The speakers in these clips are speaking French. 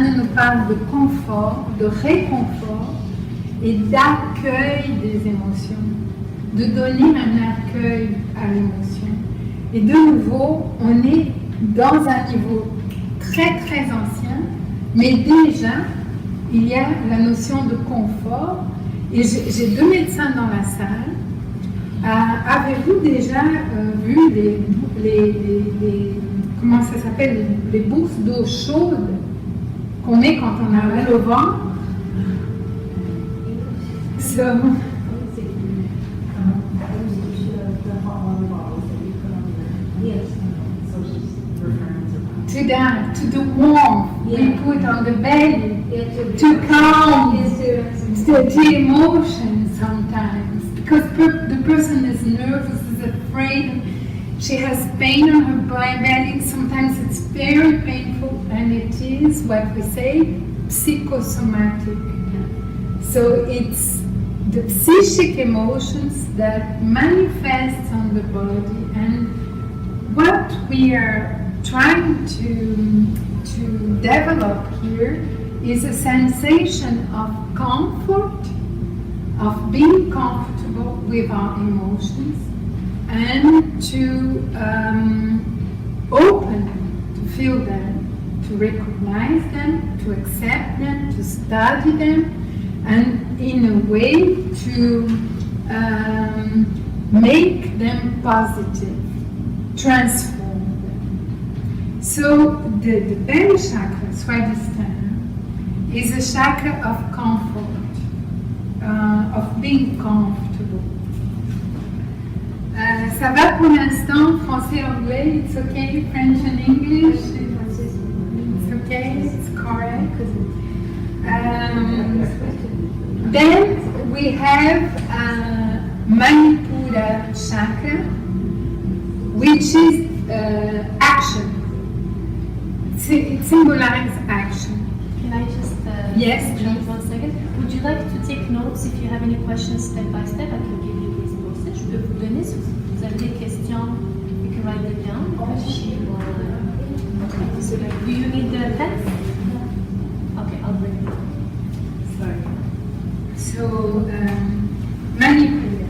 Anne nous parle de confort, de réconfort et d'accueil des émotions, de donner un accueil à l'émotion. Et de nouveau, on est dans un niveau très très ancien, mais déjà, il y a la notion de confort. Et j'ai deux médecins dans la salle. Avez-vous déjà vu comment ça s'appelle, les bourses d'eau chaude qu'on met quand on a mal au ventre? To the warmth we put on the belly to calm the emotions sometimes, because the person is nervous, is afraid, she has pain on her belly. Sometimes it's very painful, and it is what we say psychosomatic. So it's the psychic emotions that manifest on the body, and what we are trying to develop here is a sensation of comfort, of being comfortable with our emotions, and to open, to feel them, to recognize them, to accept them, to study them, and in a way to make them positive, transform. So the belly chakra, Swadhisthana, is a chakra of comfort, of being comfortable. Ça va pour l'instant, français, anglais, it's okay, French and English, it's okay, it's correct. Then we have Manipura chakra, which is action. It symbolizes action. Can I just yes, please 1 second? Would you like to take notes if you have any questions step by step? I can give you these process. Je peux vous donner si vous avez des questions. You can write them down. So, do you need the pen? Okay, I'll bring it. Sorry. So, Manipura.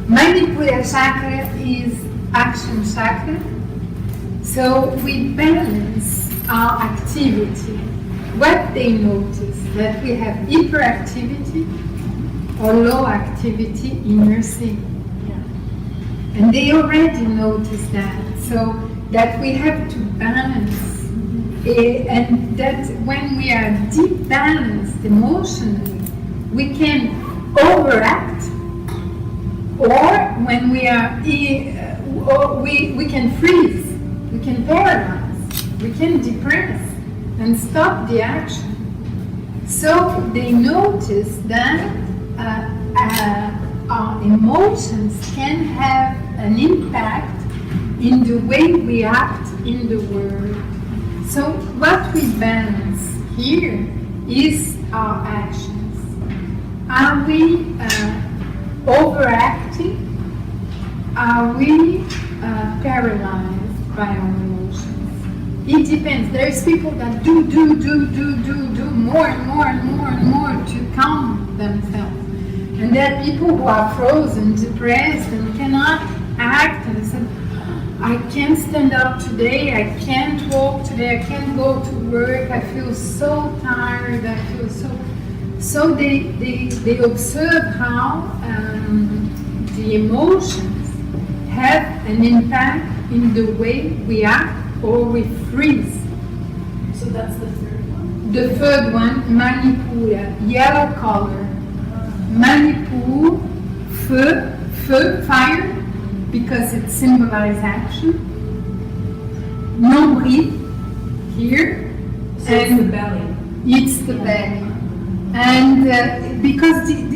Manipura chakra is action chakra. So we balance our activity. What they notice, that we have hyperactivity or low activity in nursing. Yeah. And they already notice that. So that we have to balance. And that when we are deep balanced emotionally, we can overact, or when we are we can freeze, we can paralyze, we can depress and stop the action. So they notice that our emotions can have an impact in the way we act in the world. So what we balance here is our actions. Are we overacting? Are we paralyzed by our emotions? It depends. There's people that do more and more and more and more to calm themselves. And there are people who are frozen, depressed, and cannot act, and say, I can't stand up today, I can't walk today, I can't go to work, I feel so tired, I feel so they observe how the emotions have an impact in the way we act or we freeze. So that's the third one? The third one, Manipura, yellow color. Manipur, feu, fire, because it symbolizes action. Nombril, here. So it's the belly. It's the belly. And because it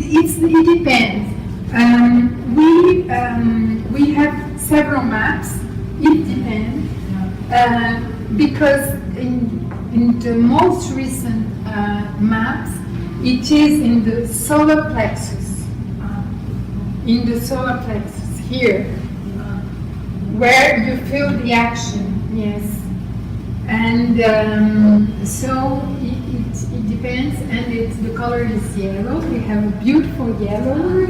depends. We have several maps. It depends. Because in the most recent maps, it is in the solar plexus. In the solar plexus here, where you feel the action. Yes. And so it depends, and the color is yellow. We have a beautiful yellow.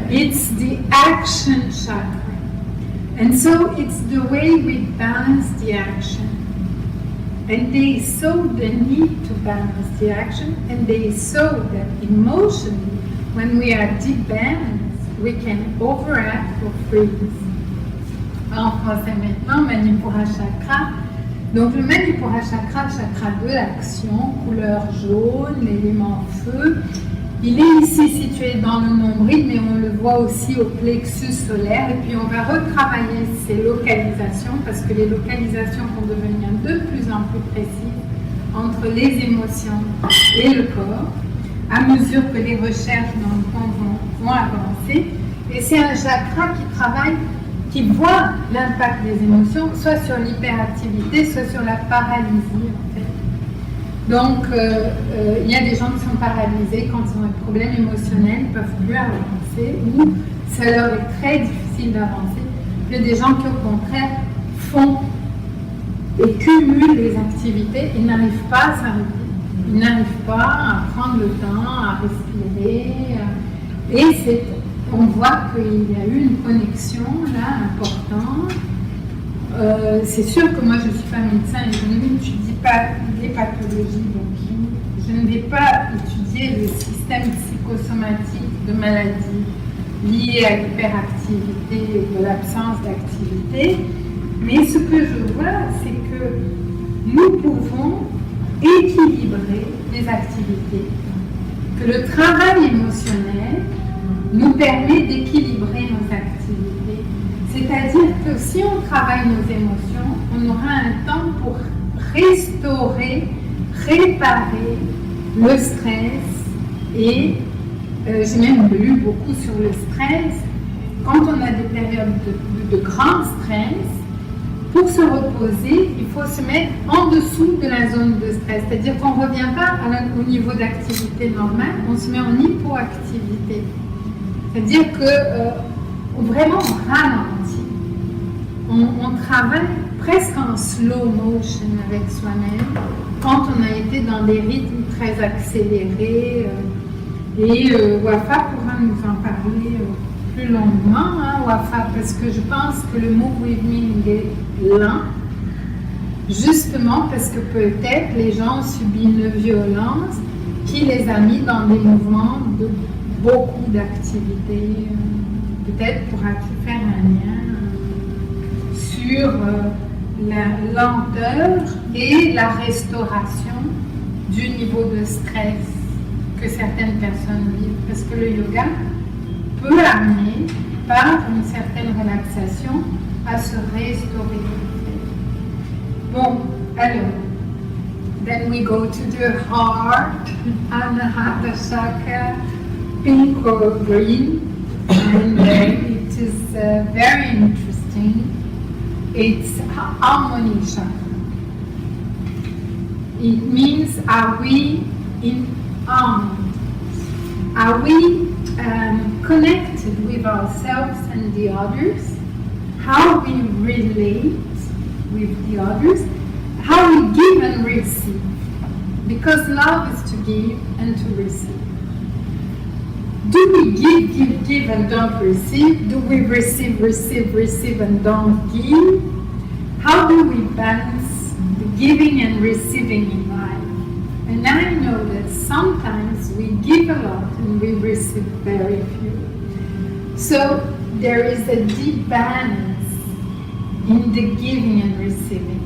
It's the action chakra. And so it's the way we balance the action. And they saw the need to balance the action, and they saw that emotionally, when we are deep balance, we can overact or freeze. En français maintenant, Manipura Chakra. Donc le Manipura Chakra, chakra de l'action, couleur jaune, l'élément feu, il est ici situé dans le nombril, mais on le voit aussi au plexus solaire. Et puis on va retravailler ces localisations, parce que les localisations vont devenir de plus en plus précises entre les émotions et le corps, à mesure que les recherches dans le temps vont avancer. Et c'est un chakra qui travaille, qui voit l'impact des émotions, soit sur l'hyperactivité, soit sur la paralysie, en fait. Donc, il y a des gens qui sont paralysés quand ils ont un problème émotionnel, ils ne peuvent plus avancer, ou ça leur est très difficile d'avancer. Il y a des gens qui, au contraire, font et cumulent les activités, ils n'arrivent pas à s'arrêter, ils n'arrivent pas à prendre le temps, à respirer, et on voit qu'il y a eu une connexion là importante. C'est sûr que moi je ne suis pas médecin et je n'étudie pas les pathologies, donc je ne vais pas étudier le système psychosomatique de maladies liées à l'hyperactivité et de l'absence d'activité, mais ce que je vois, c'est que nous pouvons équilibrer les activités, que le travail émotionnel nous permet d'équilibrer nos activités. C'est-à-dire que si on travaille nos émotions, on aura un temps pour restaurer, réparer le stress. Et j'ai même lu beaucoup sur le stress. Quand on a des périodes de grand stress, pour se reposer, il faut se mettre en dessous de la zone de stress. C'est-à-dire qu'on ne revient pas au niveau d'activité normale, on se met en hypoactivité. C'est-à-dire que vraiment on ralentit. On travaille presque en slow motion avec soi-même quand on a été dans des rythmes très accélérés. Et Wafa pourra nous en parler plus longuement, hein, Wafa, parce que je pense que le move with me est lent, justement parce que peut-être les gens ont subi une violence qui les a mis dans des mouvements de beaucoup d'activités. Peut-être pourras-tu faire un lien sur la lenteur et la restauration du niveau de stress que certaines personnes vivent, parce que le yoga peut amener par une certaine relaxation à se restaurer. Bon, alors, then we go to the heart, Anahata Chakra, pink or green, and it is very interesting. It's harmony chakra. It means, are we in harmony? Are we connected with ourselves and the others? How we relate with the others? How we give and receive? Because love is to give and to receive. Do we give and don't receive? Do we receive and don't give? How do we balance the giving and receiving in life? And I know that sometimes we give a lot and we receive very few. So there is a deep balance in the giving and receiving.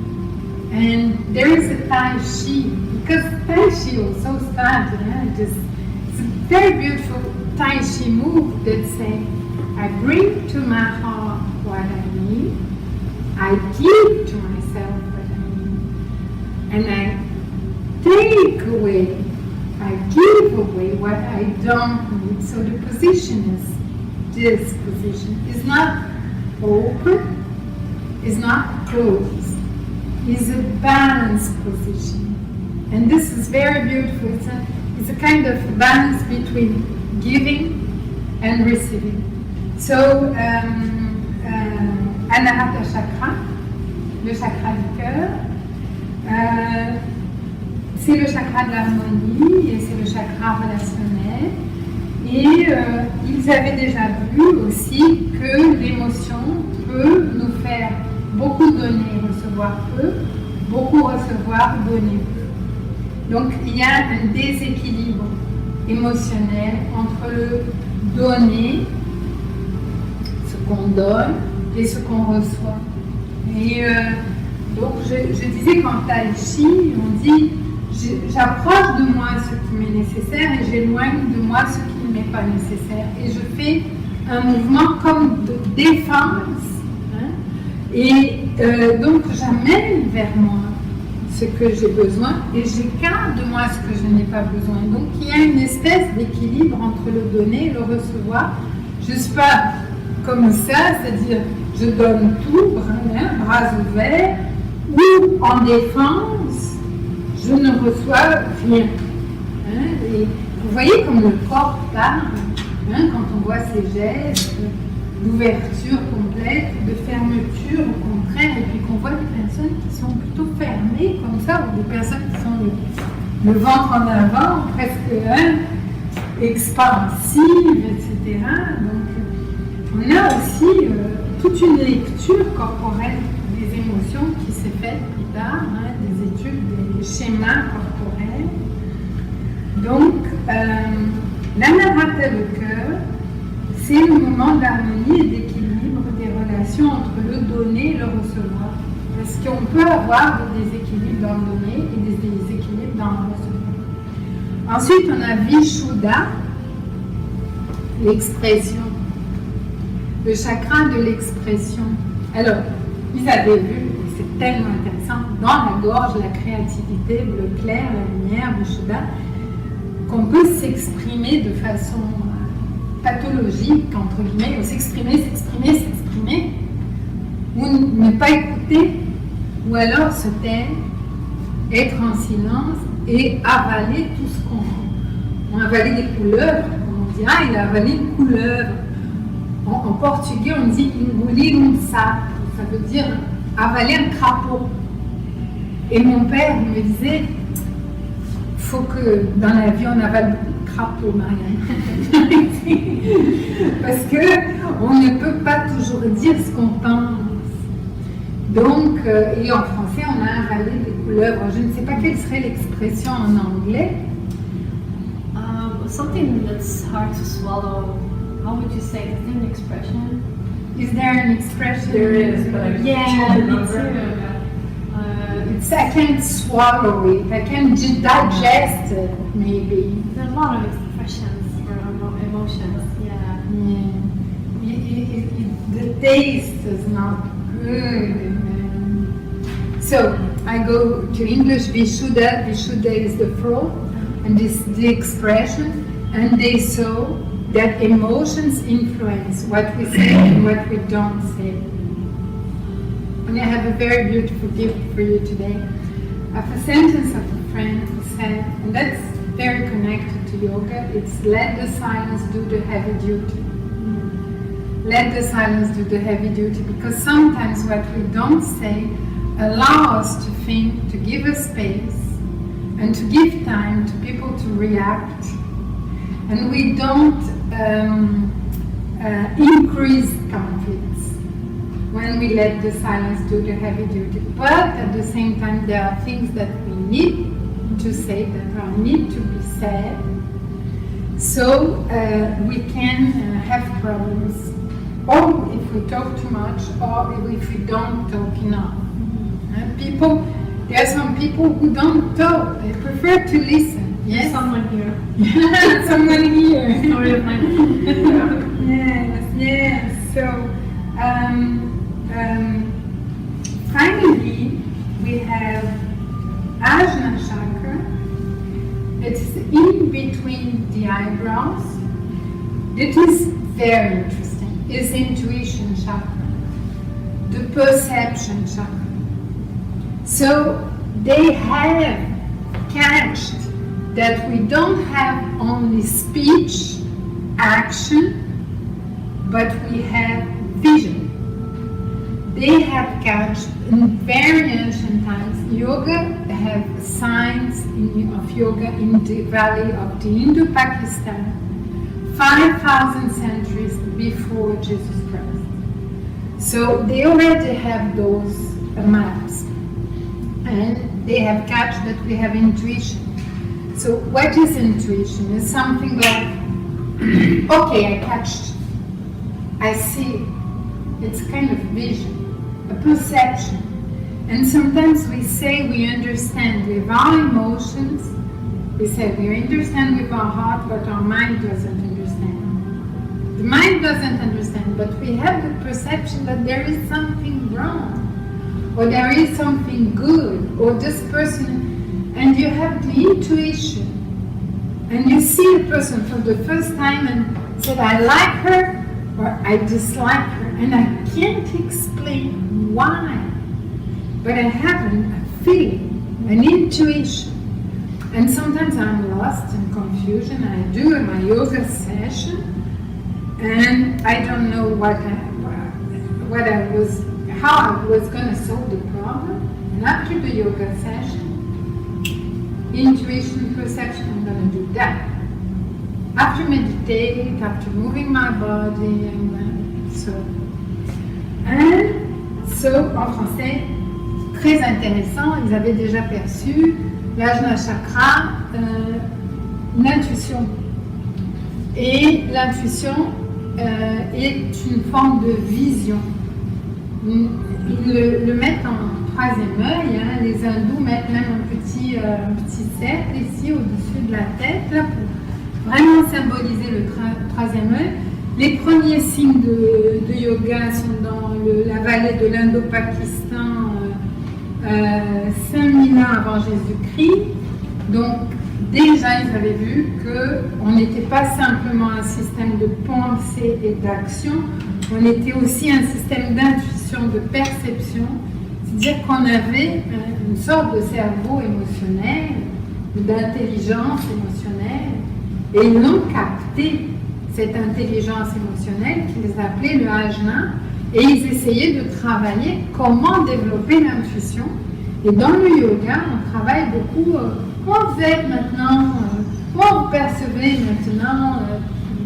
And there is a Tai Chi, because Tai Chi also started, it's a very beautiful Tai Chi move that says, I bring to my heart what I need, I give to myself what I need, and I take away, I give away what I don't need. So the position is this position. It's not open, it's not closed, it's a balanced position. And this is very beautiful. It's a kind of balance between giving and receiving. So, Anahata Chakra, le chakra du cœur. C'est le chakra de l'harmonie et c'est le chakra relationnel. Et ils avaient déjà vu aussi que l'émotion peut nous faire beaucoup donner, recevoir peu, beaucoup recevoir, donner peu. Donc il y a un déséquilibre émotionnel entre le donner, ce qu'on donne, et ce qu'on reçoit. Et donc je disais qu'en Tai Chi, on dit j'approche de moi ce qui m'est nécessaire et j'éloigne de moi ce qui ne m'est pas nécessaire. Et je fais un mouvement comme de défense. Hein, et donc j'amène vers moi ce que j'ai besoin et j'écarte de moi ce que je n'ai pas besoin. Donc il y a une espèce d'équilibre entre le donner et le recevoir. Je ne suis pas comme ça, c'est-à-dire je donne tout, bras ouverts, ou en défense, je ne reçois rien. Hein, et vous voyez comme le corps parle, hein, quand on voit ces gestes d'ouverture complète, de fermeture au contraire, et puis qu'on voit des personnes qui sont plutôt fermées comme ça, ou des personnes qui sont le ventre en avant, presque expansives, etc. Donc on a aussi toute une lecture corporelle des émotions qui s'est faite plus tard, hein, des études, des schémas corporels. Donc, l'anahata, le cœur, c'est le moment d'harmonie et d'équilibre des relations entre le donner et le recevoir. Parce qu'on peut avoir des déséquilibres dans le donner et des déséquilibres dans le recevoir. Ensuite, on a Vishuddha, l'expression. Le chakra de l'expression. Alors, vous avez vu, c'est tellement intéressant, dans la gorge, la créativité, le clair, la lumière, le Vishuddha, qu'on peut s'exprimer de façon pathologique, entre guillemets, ou s'exprimer, ou ne pas écouter, ou alors se taire, être en silence et avaler tout ce qu'on fait. On a avalé des couleuvres, on dit, ah, il a avalé une couleuvre. En portugais, on dit engolir un sapo, ça veut dire avaler un crapaud. Et mon père me disait, il faut que dans la vie on avale le crapaud, Marianne. Parce qu'on ne peut pas toujours dire ce qu'on pense. Donc, et en français, on a avalé des couleuvres. Je ne sais pas quelle serait l'expression en anglais. Something that's hard to swallow. How would you say? Is there an expression? Is there an expression? There is, but I Yeah, can't me remember. too. I can't swallow it. I can digest it, maybe. There are a lot of expressions for emotions. Yeah. The taste is not good. So I go to English. Vishuddha. Vishuddha is the throat, and this the expression, and they saw that emotions influence what we say and what we don't say. And I have a very beautiful gift for you today. I have a sentence of a friend who said, and that's very connected to yoga, it's let the silence do the heavy duty. Let the silence do the heavy duty, because sometimes what we don't say allow us to think, to give us space, and to give time to people to react. And we don't increase conflicts when we let the silence do the heavy duty. But at the same time, there are things that we need to say, that need to be said, so we can have problems, or if we talk too much, or if we don't talk enough. There are some people who don't talk, they prefer to listen. Yes? Someone here. Someone here. Story of mine. Yes. So, finally, we have Ajna chakra. It's in between the eyebrows. It is very interesting. It's intuition chakra, the perception chakra. So they have catched that we don't have only speech, action, but we have vision. they have catched in very ancient times. Yoga have signs of yoga in the valley of the Indo-Pakistan 5,000 centuries before Jesus Christ. So they already have those maps, and they have catched that we have intuition. So what is intuition? It's something like, okay, I catched, I see. It's kind of vision, a perception. And sometimes we say we understand with our emotions. We say we understand with our heart, but our mind doesn't understand. The mind doesn't understand, but we have the perception that there is something wrong, or there is something good, or this person, and you have the intuition. And you see a person for the first time and said, I like her, or I dislike her, and I can't explain why, but I have a feeling, an intuition. And sometimes I'm lost in confusion. I do my yoga session, and I don't know how I was going to solve the problem. And after the yoga session, intuition, perception, I'm going to do that. After meditating, after moving my body, and so en français, très intéressant, ils avaient déjà perçu l'ajna chakra, l'intuition. Et l'intuition est une forme de vision. Ils le mettent en troisième œil, hein. Les hindous mettent même un petit cercle ici au-dessus de la tête là, pour vraiment symboliser le troisième œil. Les premiers signes de yoga sont dans la vallée de l'Indo-Pakistan 5000 ans avant Jésus-Christ. Donc déjà ils avaient vu qu'on n'était pas simplement un système de pensée et d'action, on était aussi un système d'intuition, de perception, c'est-à-dire qu'on avait une sorte de cerveau émotionnel, d'intelligence émotionnelle, et ils l'ont capté, cette intelligence émotionnelle qu'ils appelaient le ajna, et ils essayaient de travailler comment développer l'intuition. Et dans le yoga, on travaille beaucoup, comment vous êtes maintenant, comment vous percevez maintenant,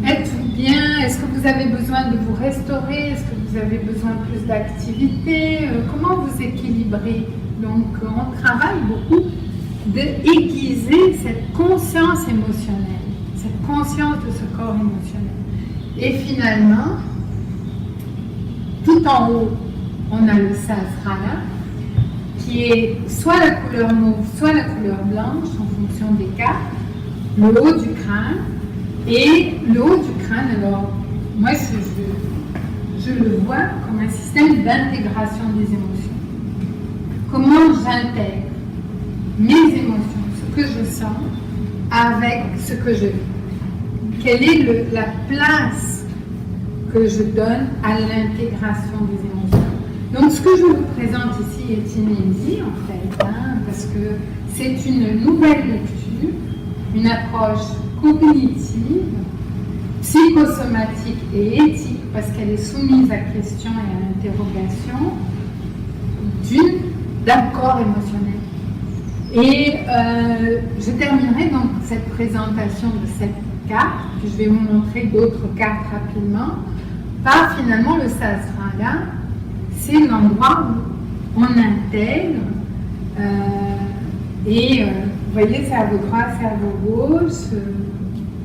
êtes-vous bien, est-ce que vous avez besoin de vous restaurer, est-ce que vous avez besoin de plus d'activité, comment vous équilibrez. Donc on travaille beaucoup d'aiguiser cette conscience émotionnelle, cette conscience de ce corps émotionnel. Et finalement, tout en haut, on a le sahasrara, qui est soit la couleur mauve, soit la couleur blanche, en fonction des cartes, le haut du crâne. Et le haut du crâne, alors, moi, je le vois comme un système d'intégration des émotions. Comment j'intègre mes émotions, ce que je sens, avec ce que je vis. Quelle est la place que je donne à l'intégration des émotions. Donc ce que je vous présente ici est inédit en fait, hein, parce que c'est une nouvelle lecture, une approche cognitive, psychosomatique et éthique, parce qu'elle est soumise à question et à interrogation d'un corps émotionnel. Et je terminerai donc cette présentation de cette carte, puis je vais vous montrer d'autres cartes rapidement, par finalement le sahasrara. C'est l'endroit où on intègre et vous voyez, c'est à vos droits, c'est à vos gauches,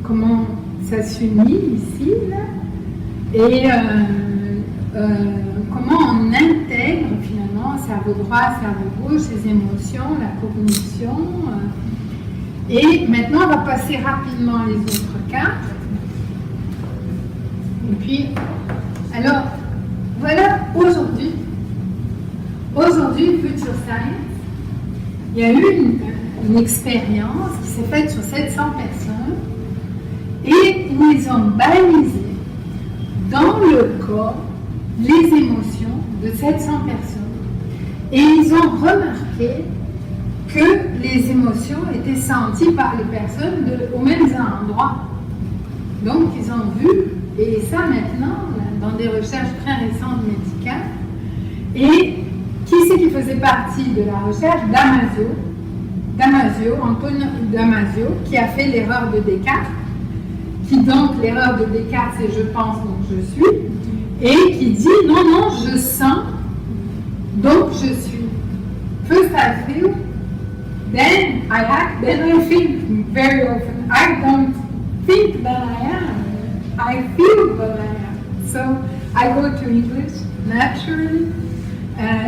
comment ça s'unit ici, là, et comment on intègre finalement, c'est à vos droits, c'est à vos gauches, les émotions, la cognition. Et maintenant, on va passer rapidement les autres cartes. Et puis, alors, voilà, aujourd'hui, Future Science, il y a eu une expérience qui s'est faite sur 700 personnes et ils ont balisé dans le corps les émotions de 700 personnes. Et ils ont remarqué que les émotions étaient senties par les personnes aux mêmes endroits. Donc ils ont vu, et ça maintenant, dans des recherches très récentes médicales, Et qui c'est qui faisait partie de la recherche? Antonio Damasio, qui a fait l'erreur de Descartes, qui donc, l'erreur de Descartes, c'est je pense, donc je suis, et qui dit non, non, je sens, donc je suis. First I feel, then I act, then I think. Very often I don't think that I am, I feel that I am. So I go to English naturally.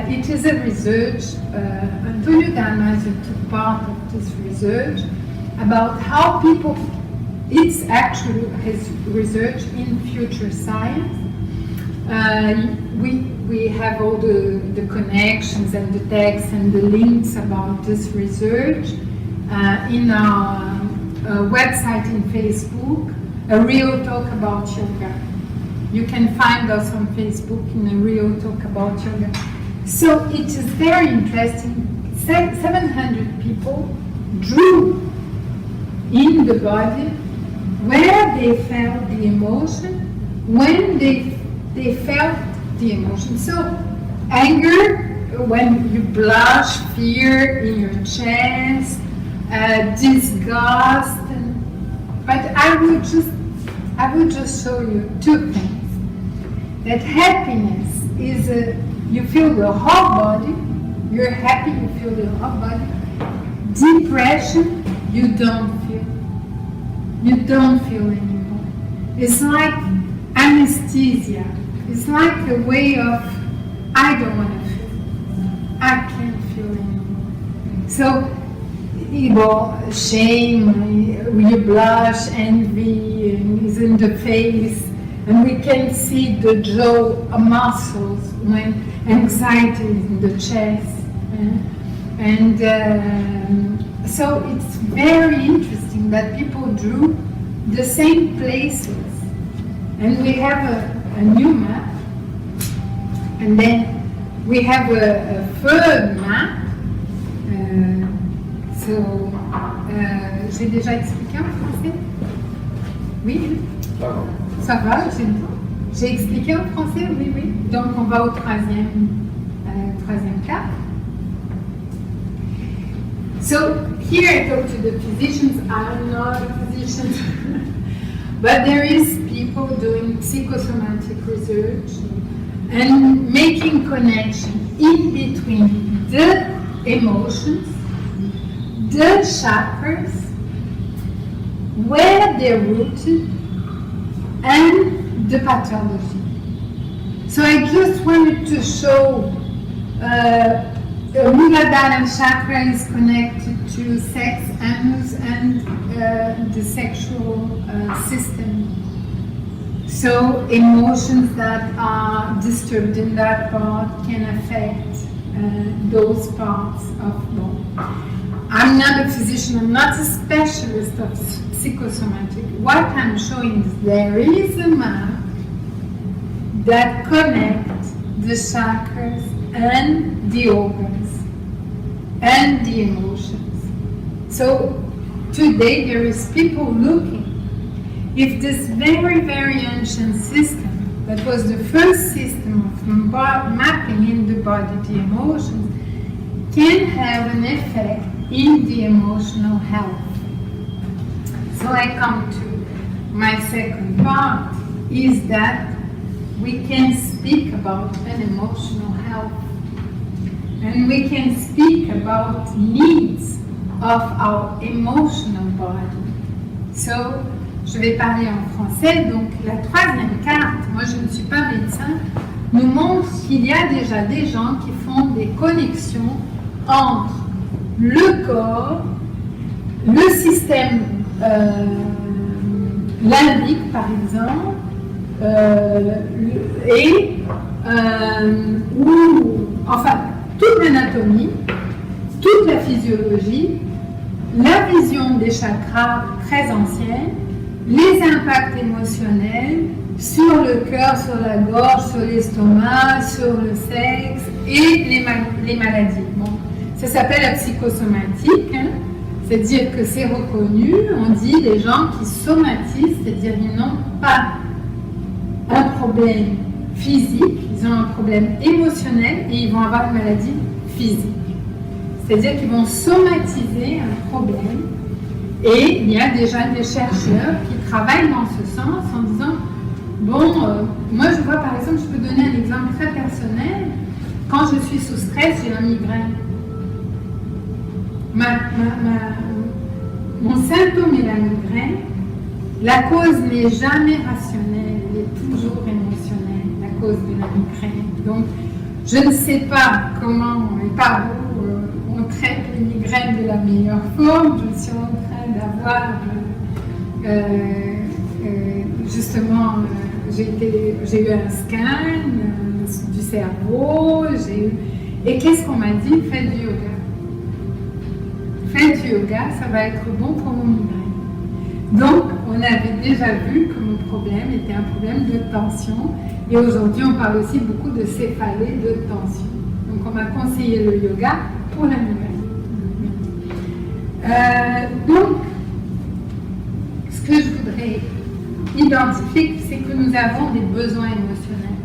It is a research, Antonio Damasio took part of this research about how people, it's actually his research in future science. We have all the connections and the texts and the links about this research in our website in Facebook, A Real Talk About Yoga. You can find us on Facebook in A Real Talk About Yoga. So it is very interesting. 700 people drew in the body where they felt the emotion, when they felt the emotion. So anger, when you blush, fear in your chest, disgust, but I would just show you two things. That happiness is you feel the whole body, you're happy, you feel the whole body. Depression, you don't feel. You don't feel anymore. It's like anesthesia. It's like a way of, I don't want to feel. I can't feel anymore. So, shame, you blush, envy is in the face, and we can see the jaw muscles when anxiety is in the chest. And so it's very interesting that people drew the same places. And we have a new map, and then we have a third map. J'ai déjà expliqué en français? Oui? Ça va, j'ai expliqué en français? Oui, oui. Donc on va au troisième cas. So here I talk to the physicians. I'm not a physician, but there is people doing psychosomatic research and making connection in between the emotions, the chakras, where they're rooted, and the pathology. So I just wanted to show Muladhara chakra is connected to sex, anus, and the sexual system. So emotions that are disturbed in that part can affect those parts of body. I'm not a physician, I'm not a specialist of psychosomatic. What I'm showing is there is a map that connects the chakras and the organs and the emotions. So today there is people looking if this very, very ancient system that was the first system of mapping in the body the emotions can have an effect in the emotional health. So I come to my second part, is that we can speak about an emotional health, and we can speak about needs of our emotional body. So, je vais parler en français. Donc, la troisième carte, moi je ne suis pas médecin, nous montre qu'il y a déjà des gens qui font des connexions entre le corps, le système limbique par exemple, enfin toute l'anatomie, toute la physiologie, la vision des chakras très anciens, les impacts émotionnels sur le cœur, sur la gorge, sur l'estomac, sur le sexe et les maladies. Bon, ça s'appelle la psychosomatique, hein. C'est-à-dire que c'est reconnu, on dit des gens qui somatisent, c'est-à-dire qu'ils n'ont pas un problème physique, ils ont un problème émotionnel et ils vont avoir une maladie physique. C'est-à-dire qu'ils vont somatiser un problème. Et il y a déjà des chercheurs qui travaillent dans ce sens en disant, bon, moi je vois par exemple, je peux donner un exemple très personnel, quand je suis sous stress, j'ai une migraine. Mon symptôme est la migraine, la cause n'est jamais rationnelle, elle est toujours émotionnelle, la cause de la migraine. Donc, je ne sais pas comment et par où on traite les migraines de la meilleure forme. Je suis en train d'avoir, justement, j'ai eu un scan du cerveau, et qu'est-ce qu'on m'a dit? Faites du yoga. Faites du yoga, ça va être bon pour vos migraines. Donc, on avait déjà vu que mon problème était un problème de tension. Et aujourd'hui, on parle aussi beaucoup de céphalée, de tension. Donc, on m'a conseillé le yoga pour la migraine. Donc, ce que je voudrais identifier, c'est que nous avons des besoins émotionnels.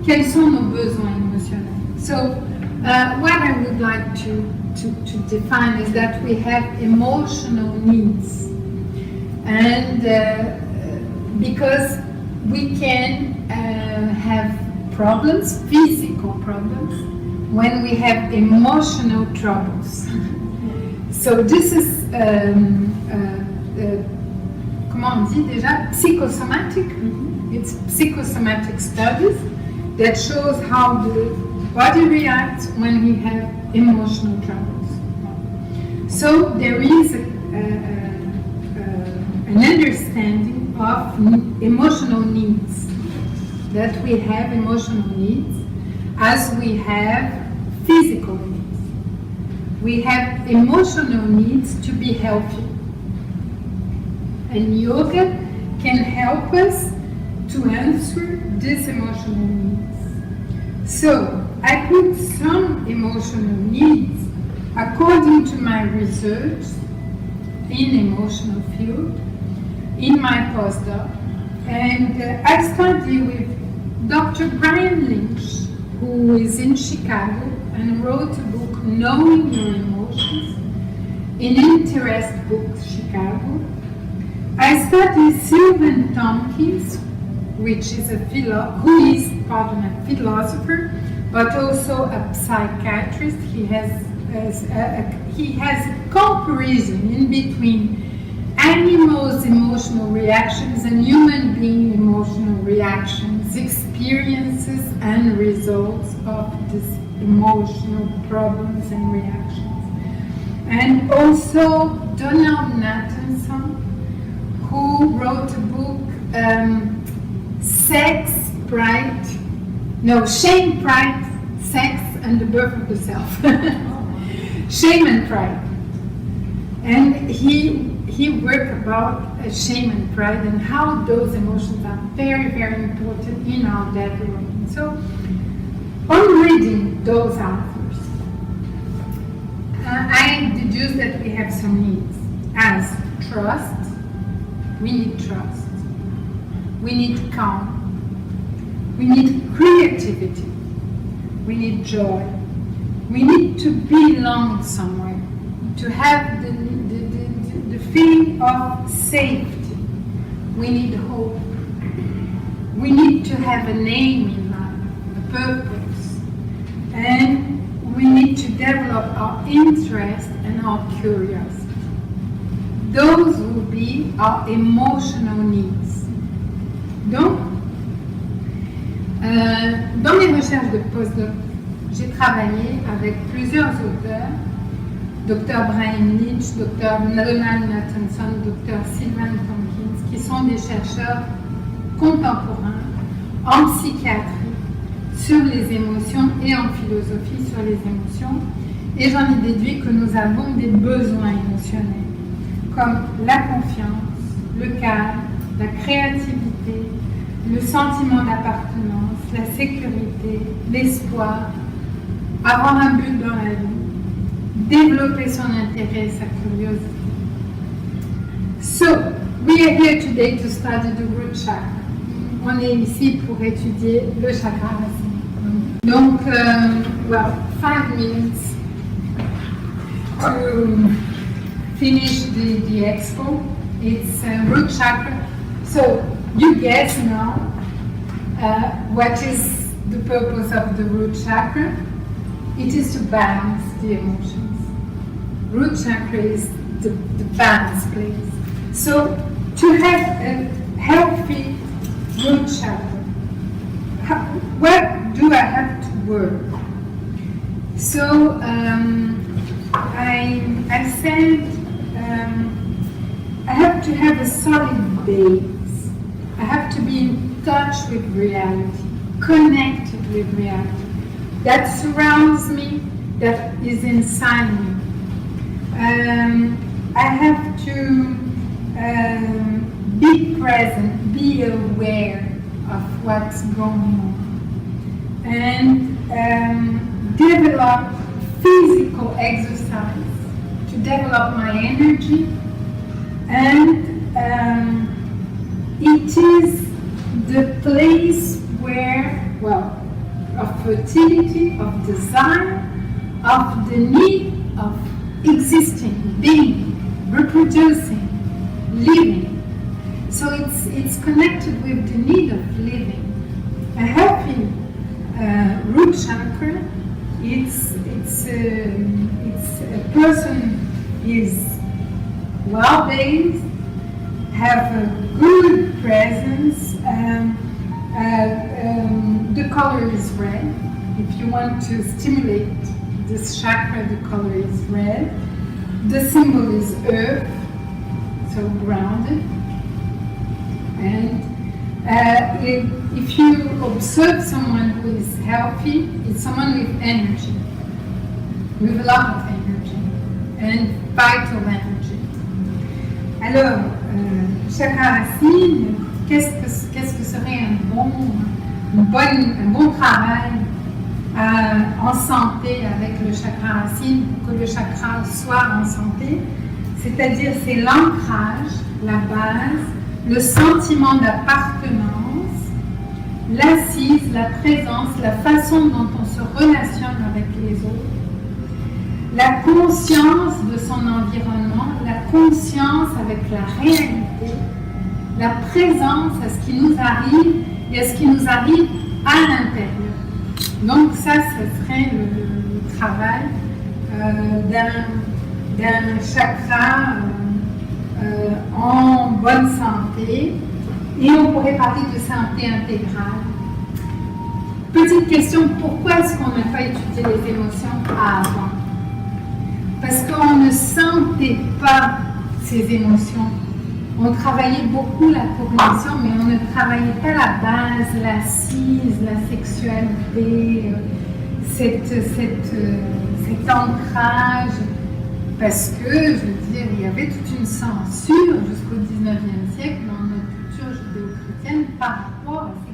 Quels sont nos besoins émotionnels? So, what I would like to define is that we have emotional needs. And because we can have problems, physical problems, when we have emotional troubles. So this is, comment on dit déjà, psychosomatic. It's psychosomatic studies that shows how the body reacts when we have emotional troubles. So there is an understanding of emotional needs, that we have emotional needs as we have physical needs. We have emotional needs to be healthy. And yoga can help us to answer these emotional needs. So, I put some emotional needs according to my research in emotional field in my postdoc, and I study with Dr. Brian Lynch, who is in Chicago and wrote a book, Knowing Your Emotions, in Interest Books, Chicago. I study Sylvan Tompkins, which is a philosopher, but also a psychiatrist. He has a comparison in between animals' emotional reactions and human being emotional reactions, experiences and results of these emotional problems and reactions. And also Donald Nathanson, who wrote a book, Shame, Pride, Sex and the Birth of the Self. Shame and Pride. And he worked about shame and pride and how those emotions are very, very important in our development. So, on reading those authors, I deduce that we have some needs as trust. We need trust. We need calm. We need creativity. We need joy. We need to belong somewhere, to have the feeling of safety. We need hope. We need to have a name in life, a purpose. And we need to develop our interest and our curiosity. Those will be our emotional needs. Donc, dans mes recherches de postdoc, j'ai travaillé avec plusieurs auteurs, Dr. Brian Lynch, Dr. Donald Nathanson, Dr. Sylvan Tompkins, qui sont des chercheurs contemporains en psychiatrie sur les émotions et en philosophie sur les émotions. Et j'en ai déduit que nous avons des besoins émotionnels, comme la confiance, le calme, la créativité, le sentiment d'appartenance, la sécurité, l'espoir, avoir un but dans la vie, développer son intérêt et sa curiosité. So, we are here today to study the root chakra. on est ici pour étudier le chakra racine. Donc, 5 minutes to finish the expo. It's root chakra. So you guess now what is the purpose of the root chakra? It is to balance the emotions. Root chakra is the balance place. So to have a healthy root chakra, where do I have to work? So I said I have to have a solid base. I have to be in touch with reality, connected with reality that surrounds me, that is inside me. I have to be present, be aware of what's going on, and develop physical exercise to develop my energy. And it is the place where, of fertility, of desire, of the need of existing, being, reproducing, living. So it's connected with the need of living. A healthy root chakra, it's a person is well-based, have a good presence. The color is red. If you want to stimulate this chakra, the color is red. The symbol is earth, so grounded. And if you observe someone who is healthy, it's someone with energy, with a lot of energy, and vital energy. Alors, chakra racine, qu'est-ce que serait un bon travail en santé avec le chakra racine pour que le chakra soit en santé? C'est-à-dire, c'est l'ancrage, la base, le sentiment d'appartenance, l'assise, la présence, la façon dont on se relationne avec les autres, la conscience de son environnement, la conscience avec la réalité, la présence à ce qui nous arrive et à ce qui nous arrive à l'intérieur. Donc ça, ce serait le travail d'un chakra en bonne santé, et on pourrait parler de santé intégrale. Petite question, pourquoi est-ce qu'on n'a pas étudié les émotions avant? Parce qu'on ne sentait pas ces émotions. On travaillait beaucoup la cognition, mais on ne travaillait pas la base, l'assise, la sexualité, cet ancrage. Parce que, je veux dire, il y avait toute une censure jusqu'au 19e siècle dans notre culture judéo-chrétienne par rapport à ces